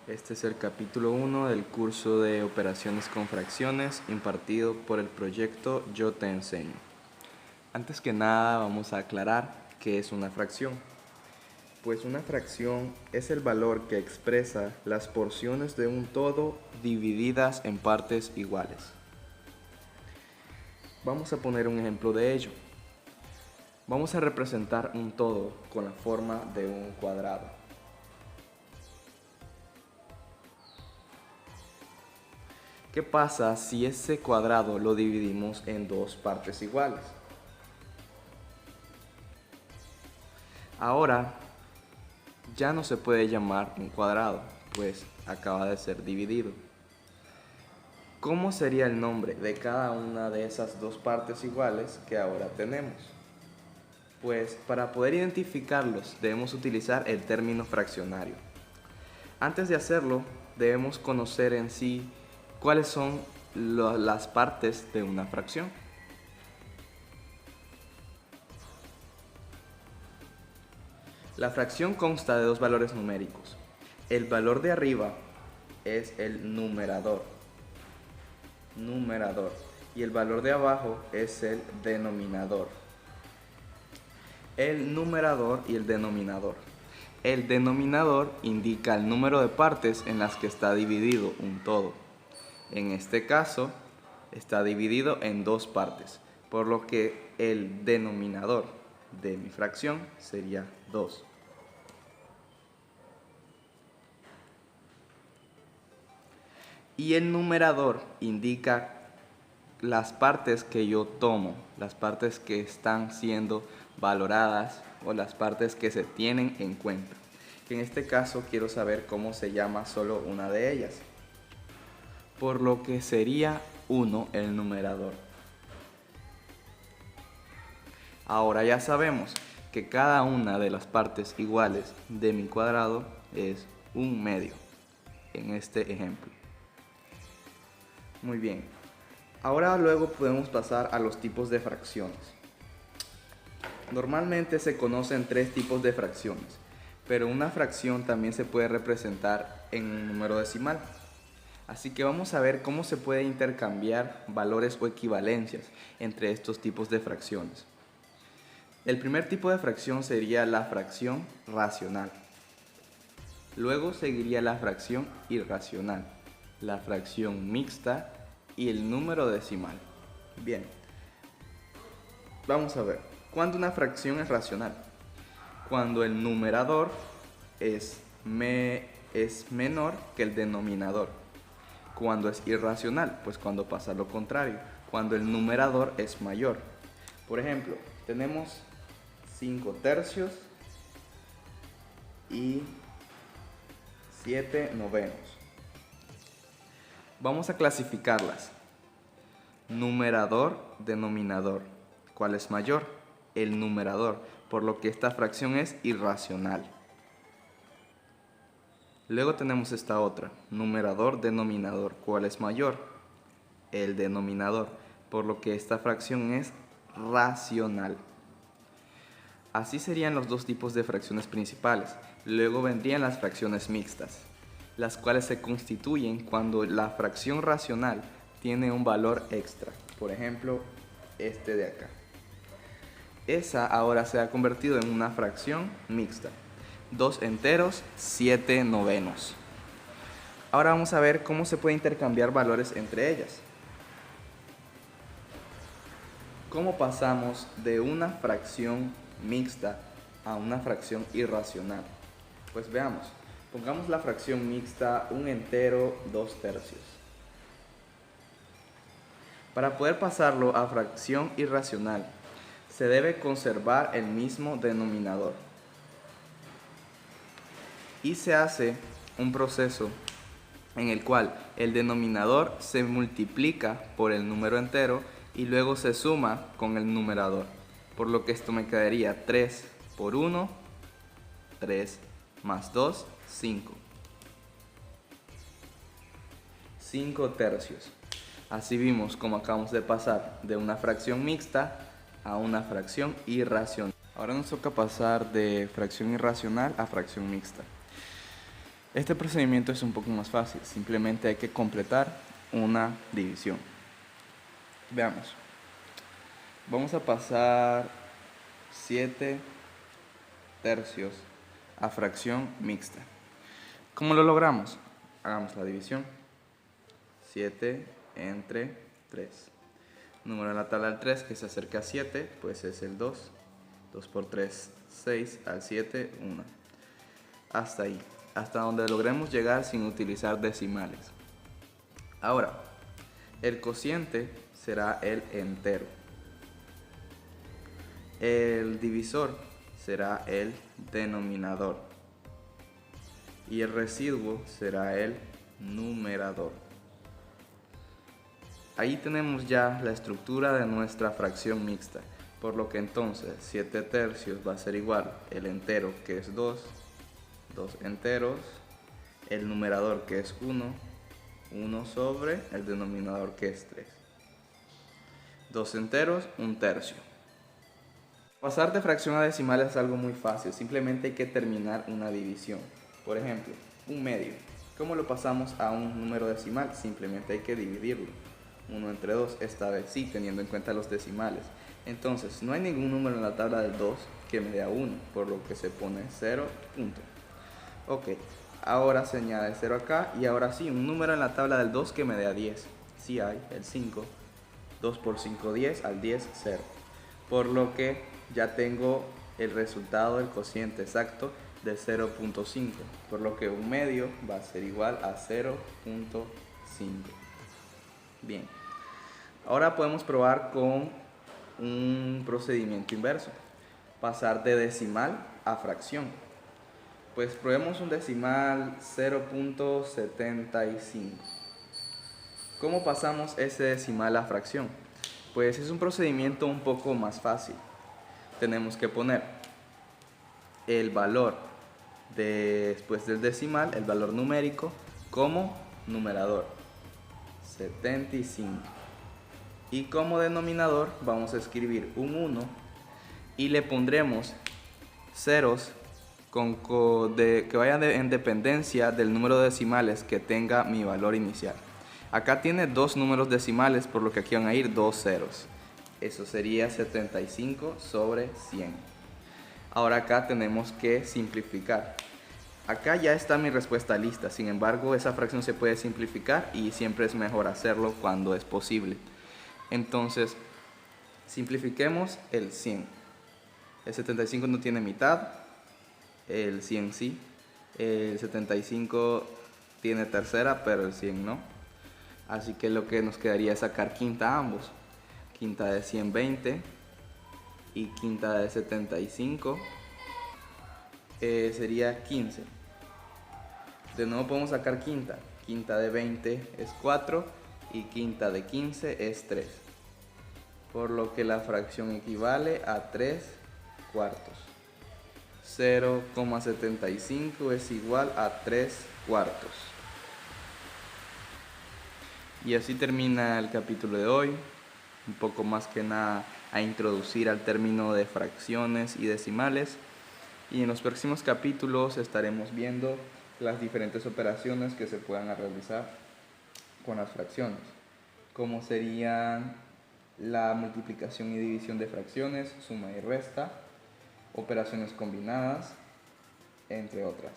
Este es el capítulo 1 del curso de operaciones con fracciones impartido por el proyecto Yo Te Enseño. Antes que nada vamos a aclarar qué es una fracción. Pues una fracción es el valor que expresa las porciones de un todo divididas en partes iguales. Vamos a poner un ejemplo de ello. Vamos a representar un todo con la forma de un cuadrado. ¿Qué pasa si ese cuadrado lo dividimos en dos partes iguales? Ahora ya no se puede llamar un cuadrado, pues acaba de ser dividido. ¿Cómo sería el nombre de cada una de esas dos partes iguales que ahora tenemos? Pues para poder identificarlos debemos utilizar el término fraccionario. Antes de hacerlo, debemos conocer en sí cuáles son las partes de una fracción. La fracción consta de dos valores numéricos. El valor de arriba es el numerador, y el valor de abajo es el denominador. El numerador y el denominador. El denominador indica el número de partes en las que está dividido un todo. En este caso, está dividido en dos partes, por lo que el denominador de mi fracción sería 2. Y el numerador indica las partes que yo tomo, las partes que están siendo valoradas o las partes que se tienen en cuenta. En este caso quiero saber cómo se llama solo una de ellas, por lo que sería 1 el numerador. Ahora ya sabemos que cada una de las partes iguales de mi cuadrado es un medio, en este ejemplo. Muy bien. Ahora luego podemos pasar a los tipos de fracciones. Normalmente se conocen tres tipos de fracciones, pero una fracción también se puede representar en un número decimal. Así que vamos a ver cómo se puede intercambiar valores o equivalencias entre estos tipos de fracciones. El primer tipo de fracción sería la fracción racional. Luego seguiría la fracción irracional, la fracción mixta y el número decimal. Bien, vamos a ver. ¿Cuándo una fracción es racional? Cuando el numerador es menor que el denominador. Cuando es irracional, pues cuando pasa lo contrario, cuando el numerador es mayor. Por ejemplo, tenemos 5 tercios y 7 novenos. Vamos a clasificarlas. Numerador, denominador. ¿Cuál es mayor? El numerador, por lo que esta fracción es irracional. Luego tenemos esta otra, numerador, denominador. ¿Cuál es mayor? El denominador, por lo que esta fracción es racional. Así serían los dos tipos de fracciones principales. Luego vendrían las fracciones mixtas, las cuales se constituyen cuando la fracción racional tiene un valor extra. Por ejemplo, este de acá. Esa ahora se ha convertido en una fracción mixta. 2 enteros, 7 novenos. Ahora vamos a ver cómo se puede intercambiar valores entre ellas. ¿Cómo pasamos de una fracción mixta a una fracción irracional? Pues veamos. Pongamos la fracción mixta 1 entero, 2 tercios. Para poder pasarlo a fracción irracional, se debe conservar el mismo denominador. Y se hace un proceso en el cual el denominador se multiplica por el número entero y luego se suma con el numerador. Por lo que esto me quedaría 3 por 1, 3 más 2, 5. 5 tercios. Así vimos cómo acabamos de pasar de una fracción mixta a una fracción irracional. Ahora nos toca pasar de fracción irracional a fracción mixta. Este procedimiento es un poco más fácil, simplemente hay que completar una división. Veamos. Vamos a pasar 7 tercios a fracción mixta. ¿Cómo lo logramos? Hagamos la división. 7 entre 3. Número en la tabla del 3 que se acerca a 7, pues es el 2. 2 por 3, 6, al 7, 1. Hasta ahí, hasta donde logremos llegar sin utilizar decimales. Ahora, el cociente será el entero. El divisor será el denominador. Y el residuo será el numerador. Ahí tenemos ya la estructura de nuestra fracción mixta, por lo que entonces 7 tercios va a ser igual el entero, que es 2, 2 enteros, el numerador, que es 1, 1 sobre el denominador, que es 3. 2 enteros, 1 tercio. Pasar de fracción a decimal es algo muy fácil, simplemente hay que terminar una división. Por ejemplo, un medio. ¿Cómo lo pasamos a un número decimal? Simplemente hay que dividirlo. 1 entre 2, esta vez sí, teniendo en cuenta los decimales. Entonces, no hay ningún número en la tabla del 2 que me dé 1, por lo que se pone 0, punto. Ok, ahora se añade 0 acá, y ahora sí, un número en la tabla del 2 que me dé a 10. Sí hay, el 5. 2 por 5, 10, al 10, 0. Por lo que ya tengo el resultado del cociente exacto de 0.5, por lo que un medio va a ser igual a 0.5. Bien, ahora podemos probar con un procedimiento inverso, pasar de decimal a fracción. Pues probemos un decimal 0.75. ¿Cómo pasamos ese decimal a fracción? Pues es un procedimiento un poco más fácil. Tenemos que poner el valor después del decimal, el valor numérico, como numerador, 75. Y como denominador vamos a escribir un 1 y le pondremos ceros que vayan en dependencia del número de decimales que tenga mi valor inicial. Acá tiene 2 números decimales, por lo que aquí van a ir 2 ceros. Eso sería 75 sobre 100. Ahora acá tenemos que simplificar. Acá ya está mi respuesta lista, sin embargo esa fracción se puede simplificar y siempre es mejor hacerlo cuando es posible. Entonces, simplifiquemos el 100. El 75 no tiene mitad, el 100 sí. El 75 tiene tercera, pero el 100 no. Así que lo que nos quedaría es sacar quinta a ambos. Quinta de 100, 20. Y quinta de 75 sería 15. De nuevo podemos sacar quinta. Quinta de 20 es 4 y quinta de 15 es 3. Por lo que la fracción equivale a 3 cuartos. 0,75 es igual a 3 cuartos. Y así termina el capítulo de hoy. Un poco más que nada a introducir al término de fracciones y decimales. Y en los próximos capítulos estaremos viendo las diferentes operaciones que se puedan realizar con las fracciones, como serían la multiplicación y división de fracciones, suma y resta, operaciones combinadas, entre otras.